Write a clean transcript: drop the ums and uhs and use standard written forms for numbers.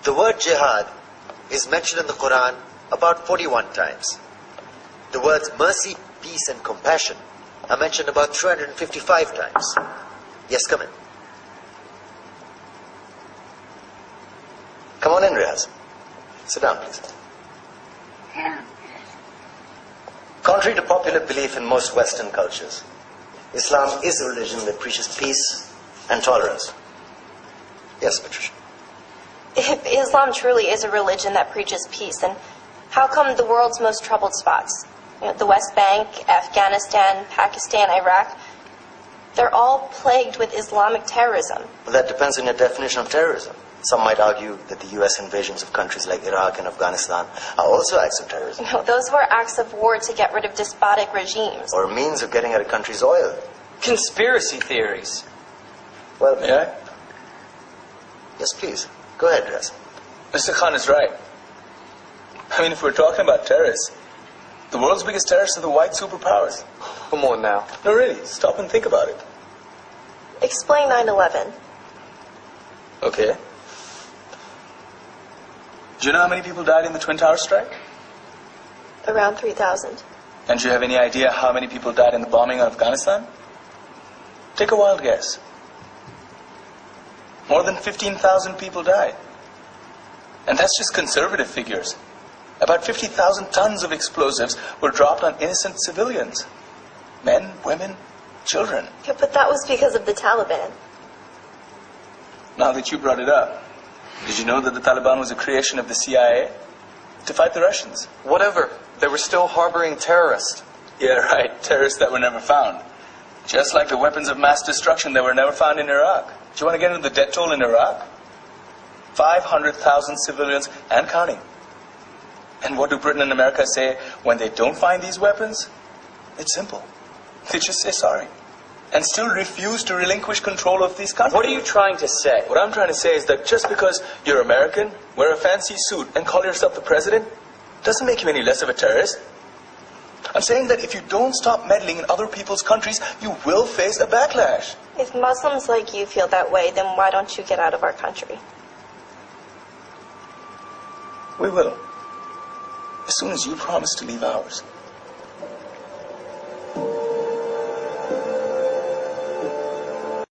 The word jihad is mentioned in the Quran about 41 times. The words mercy, peace, and compassion are mentioned about 355 times. Yes, come in. Come on in, Riaz. Sit down, please. Contrary to popular belief in most Western cultures, Islam is a religion that preaches peace and tolerance. Yes, Patricia. If Islam truly is a religion that preaches peace, then how come the world's most troubled spots, the West Bank, Afghanistan, Pakistan, Iraq, they're all plagued with Islamic terrorism? Well, that depends on your definition of terrorism. Some might argue that the U.S. invasions of countries like Iraq and Afghanistan are also acts of terrorism. No, those were acts of war to get rid of despotic regimes. Or a means of getting at a country's oil. Conspiracy theories. Well, May I? Yes, please. Go ahead, Riaz. Mr. Khan is right. I mean, if we're talking about terrorists, the world's biggest terrorists are the white superpowers. Come on now. No, really, stop and think about it. Explain 9/11. Okay. Do you know how many people died in the Twin Towers strike? Around 3,000. And do you have any idea how many people died in the bombing of Afghanistan? Take a wild guess. More than 15,000 people died. And that's just conservative figures. About 50,000 tons of explosives were dropped on innocent civilians. Men, women, children. Yeah, but that was because of the Taliban. Now that you brought it up, did you know that the Taliban was a creation of the CIA to fight the Russians? Whatever. They were still harboring terrorists. Yeah, right. Terrorists that were never found. Just like the weapons of mass destruction that were never found in Iraq. Do you want to get into the death toll in Iraq? 500,000 civilians and counting. And what do Britain and America say when they don't find these weapons? It's simple. They just say sorry. And still refuse to relinquish control of these countries. What are you trying to say? What I'm trying to say is that just because you're American, wear a fancy suit, and call yourself the president, doesn't make you any less of a terrorist. I'm saying that if you don't stop meddling in other people's countries, you will face a backlash. If Muslims like you feel that way, then why don't you get out of our country? We will. As soon as you promise to leave ours.